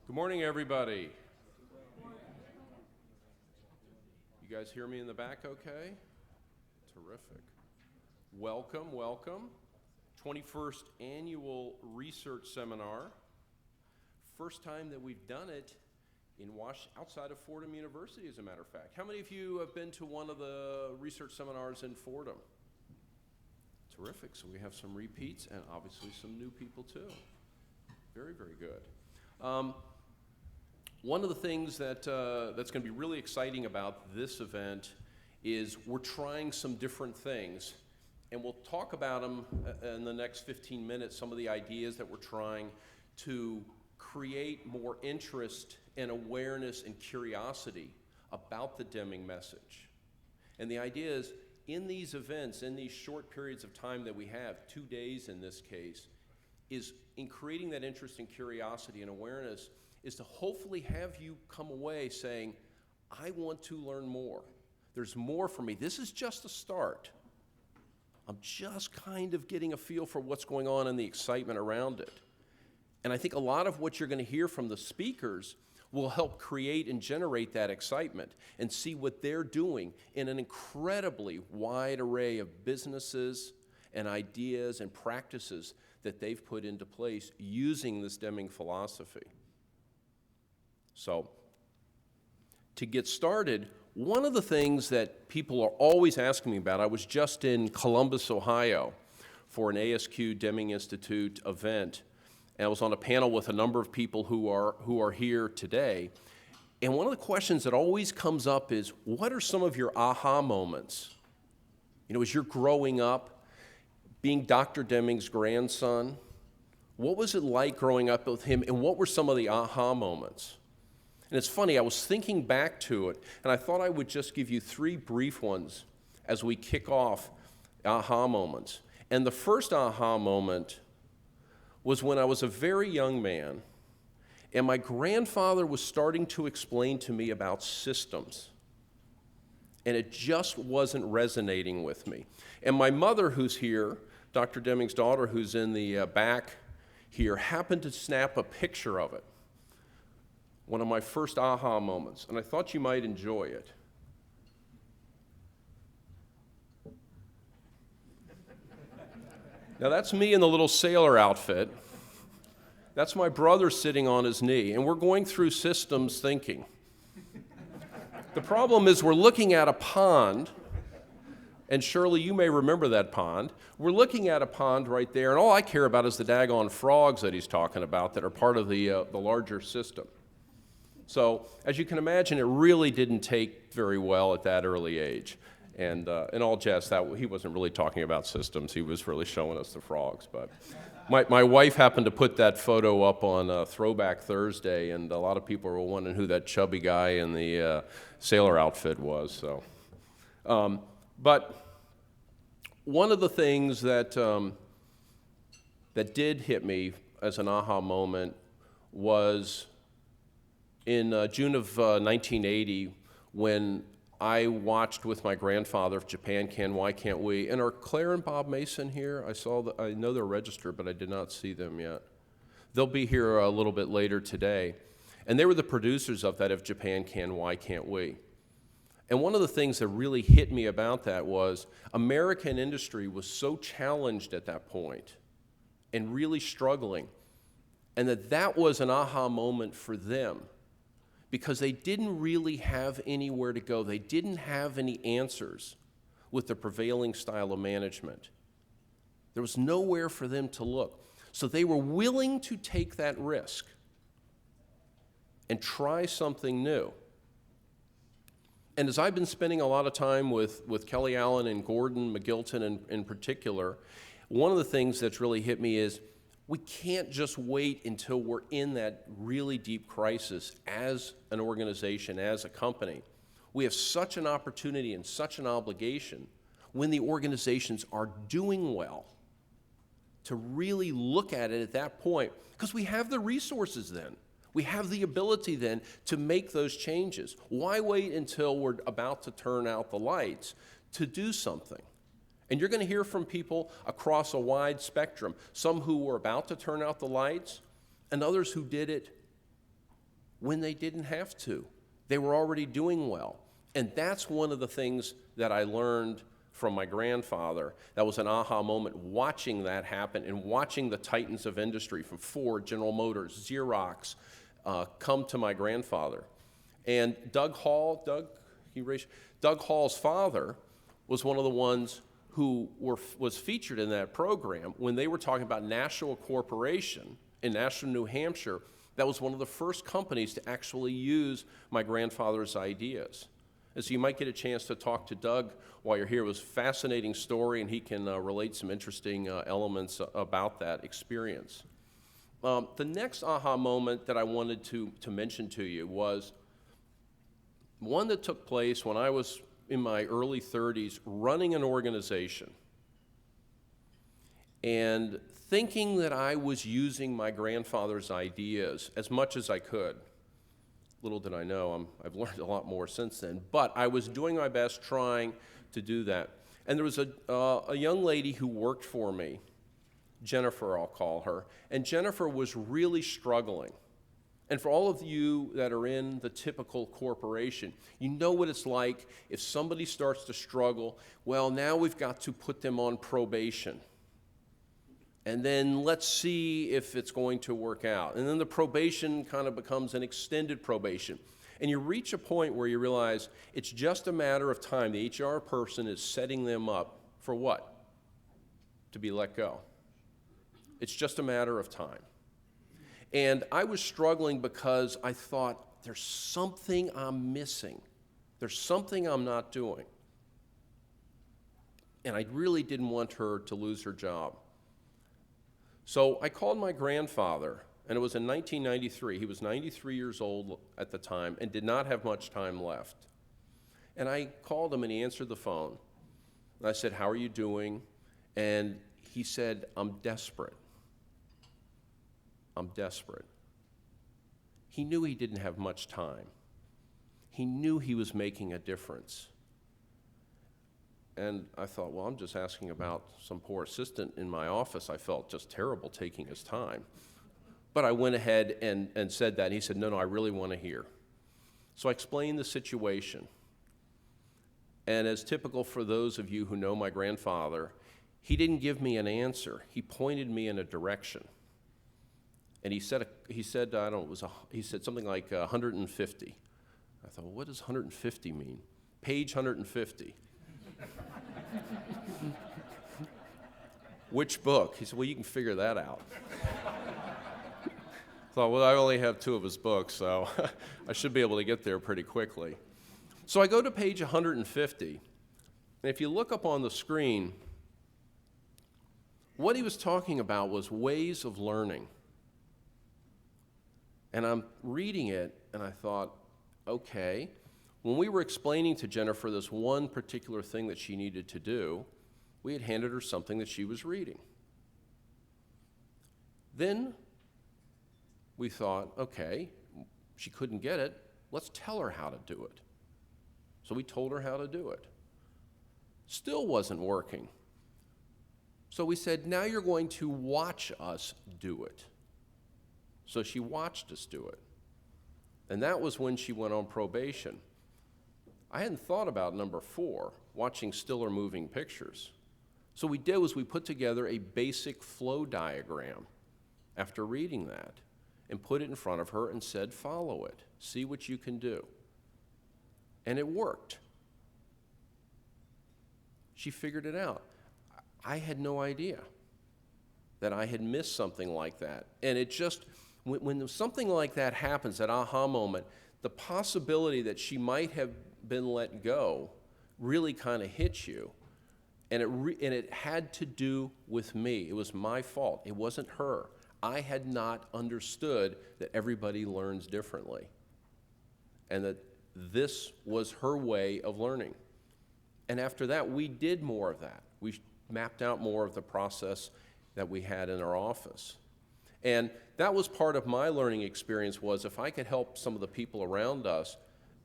Good morning, everybody. You guys hear me in the back okay? Terrific. Welcome, welcome. 21st Annual Research Seminar. First time that we've done it in outside of Fordham University, as a matter of fact. How many of you have been to one of the research seminars in Fordham? Terrific. So we have some repeats and obviously some new people too. Very, very good. One of the things that's going to be really exciting about this event is we're trying some different things, and we'll talk about them in the next 15 minutes, some of the ideas that we're trying to create more interest and awareness and curiosity about the Deming message. And the idea is, in these events, in these short periods of time that we have, 2 days in this case, is in creating that interest and curiosity and awareness is to hopefully have you come away saying, I want to learn more. There's more for me. This is just a start. I'm just kind of getting a feel for what's going on and the excitement around it. And I think a lot of what you're going to hear from the speakers will help create and generate that excitement and see what they're doing in an incredibly wide array of businesses and ideas and practices that they've put into place using this Deming philosophy. So, to get started, one of the things that people are always asking me about, I was just in Columbus, Ohio for an ASQ Deming Institute event, and I was on a panel with a number of people who are here today. And one of the questions that always comes up is, what are some of your aha moments? You know, as you're growing up, being Dr. Deming's grandson, what was it like growing up with him, and what were some of the aha moments? And it's funny, I was thinking back to it, and I thought I would just give you 3 brief ones as we kick off aha moments. And the first aha moment was when I was a very young man, and my grandfather was starting to explain to me about systems, and it just wasn't resonating with me. And my mother, who's here, Dr. Deming's daughter, who's in the back here, happened to snap a picture of it. One of my first aha moments, and I thought you might enjoy it. Now that's me in the little sailor outfit. That's my brother sitting on his knee, and we're going through systems thinking. The problem is we're looking at a pond, and Shirley, you may remember that pond. We're looking at a pond right there, and all I care about is the daggone frogs that he's talking about that are part of the larger system. So, as you can imagine, it really didn't take very well at that early age. And in all jest, he wasn't really talking about systems. He was really showing us the frogs. But my wife happened to put that photo up on Throwback Thursday, and a lot of people were wondering who that chubby guy in the sailor outfit was. So, but one of the things that did hit me as an aha moment was in June of 1980, when I watched with my grandfather, If Japan Can, Why Can't We? And are Claire and Bob Mason here? I know they're registered, but I did not see them yet. They'll be here a little bit later today. And they were the producers of that If Japan Can, Why Can't We? And one of the things that really hit me about that was American industry was so challenged at that point and really struggling, and that was an aha moment for them, because they didn't really have anywhere to go. They didn't have any answers with the prevailing style of management. There was nowhere for them to look. So they were willing to take that risk and try something new. And as I've been spending a lot of time with Kelly Allen and Gordon McGilton in particular, one of the things that's really hit me is we can't just wait until we're in that really deep crisis as an organization, as a company. We have such an opportunity and such an obligation when the organizations are doing well to really look at it at that point, because we have the resources then. We have the ability then to make those changes. Why wait until we're about to turn out the lights to do something? And you're going to hear from people across a wide spectrum, some who were about to turn out the lights and others who did it when they didn't have to. They were already doing well. And that's one of the things that I learned from my grandfather. That was an aha moment, watching that happen and watching the titans of industry from Ford, General Motors, Xerox, come to my grandfather. And Doug Hall's father was one of the ones who was featured in that program when they were talking about National Corporation in Nashua, New Hampshire. That was one of the first companies to actually use my grandfather's ideas. And so you might get a chance to talk to Doug while you're here. It was a fascinating story, and he can relate some interesting elements about that experience. The next aha moment that I wanted to mention to you was one that took place when I was in my early 30s running an organization and thinking that I was using my grandfather's ideas as much as I could. Little did I know, I've learned a lot more since then, but I was doing my best trying to do that. And there was a young lady who worked for me, Jennifer, I'll call her, and Jennifer was really struggling. And for all of you that are in the typical corporation, you know what it's like if somebody starts to struggle. Well, now we've got to put them on probation. And then let's see if it's going to work out. And then the probation kind of becomes an extended probation. And you reach a point where you realize it's just a matter of time. The HR person is setting them up for what? To be let go. It's just a matter of time. And I was struggling because I thought, there's something I'm missing. There's something I'm not doing. And I really didn't want her to lose her job. So I called my grandfather, and it was in 1993. He was 93 years old at the time and did not have much time left. And I called him, and he answered the phone. And I said, "How are you doing?" And he said, "I'm desperate. I'm desperate." He knew he didn't have much time. He knew he was making a difference. And I thought, well, I'm just asking about some poor assistant in my office. I felt just terrible taking his time. But I went ahead and said that. And he said, no, I really want to hear. So I explained the situation. And as typical for those of you who know my grandfather, he didn't give me an answer. He pointed me in a direction. And he said something like 150. I thought, well, what does 150 mean? Page 150. Which book? He said, well, you can figure that out. I thought, well, I only have 2 of his books, so I should be able to get there pretty quickly. So I go to page 150, and if you look up on the screen, what he was talking about was ways of learning. And I'm reading it, and I thought, okay. When we were explaining to Jennifer this one particular thing that she needed to do, we had handed her something that she was reading. Then we thought, okay, she couldn't get it, let's tell her how to do it. So we told her how to do it. Still wasn't working. So we said, now you're going to watch us do it. So she watched us do it. And that was when she went on probation. I hadn't thought about number 4, watching still or moving pictures. So what we did was we put together a basic flow diagram after reading that and put it in front of her and said, follow it, see what you can do. And it worked. She figured it out. I had no idea that I had missed something like that. And it just, when something like that happens, that aha moment, the possibility that she might have been let go really kind of hits you. And it had to do with me. It was my fault. It wasn't her. I had not understood that everybody learns differently and that this was her way of learning. And after that, we did more of that. We mapped out more of the process that we had in our office. And that was part of my learning experience, was if I could help some of the people around us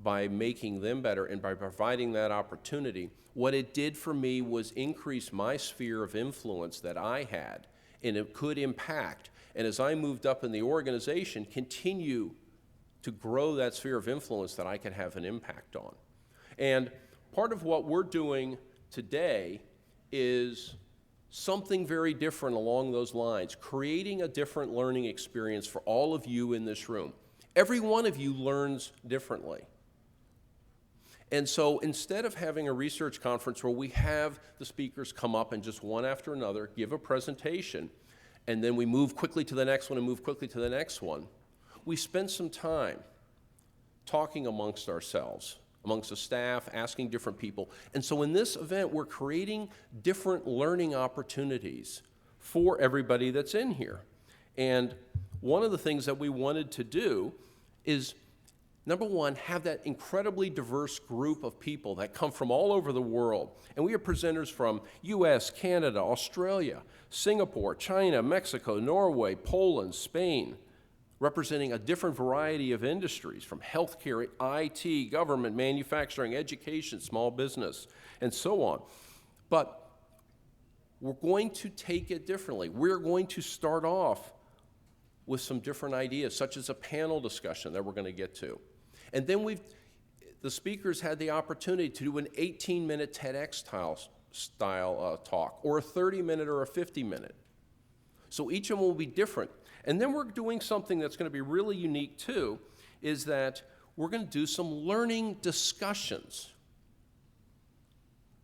by making them better and by providing that opportunity, what it did for me was increase my sphere of influence that I had, and it could impact. And as I moved up in the organization, continue to grow that sphere of influence that I can have an impact on. And part of what we're doing today is something very different along those lines, creating a different learning experience for all of you in this room. Every one of you learns differently. And so instead of having a research conference where we have the speakers come up and just one after another give a presentation, and then we move quickly to the next one and move quickly to the next one, we spend some time talking amongst ourselves, amongst the staff, asking different people. And so in this event, we're creating different learning opportunities for everybody that's in here. And one of the things that we wanted to do is, number one, have that incredibly diverse group of people that come from all over the world. And we have presenters from US, Canada, Australia, Singapore, China, Mexico, Norway, Poland, Spain, representing a different variety of industries, from healthcare, IT, government, manufacturing, education, small business, and so on. But we're going to take it differently. We're going to start off with some different ideas, such as a panel discussion that we're going to get to. And then the speakers had the opportunity to do an 18-minute TEDx style talk, or a 30-minute or a 50-minute. So each of them will be different. And then we're doing something that's going to be really unique too, is that we're going to do some learning discussions,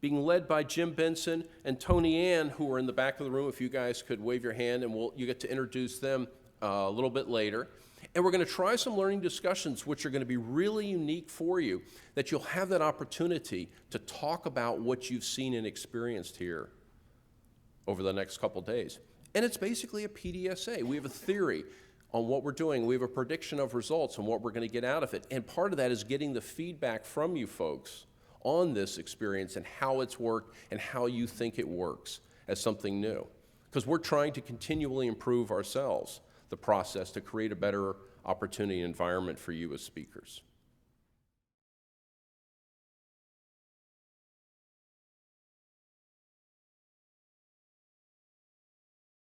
being led by Jim Benson and Tony Ann, who are in the back of the room. If you guys could wave your hand, and you get to introduce them a little bit later. And we're going to try some learning discussions which are going to be really unique for you, that you'll have that opportunity to talk about what you've seen and experienced here over the next couple days. And it's basically a PDSA. We have a theory on what we're doing. We have a prediction of results and what we're going to get out of it. And part of that is getting the feedback from you folks on this experience and how it's worked and how you think it works as something new. Because we're trying to continually improve ourselves, the process, to create a better opportunity environment for you as speakers.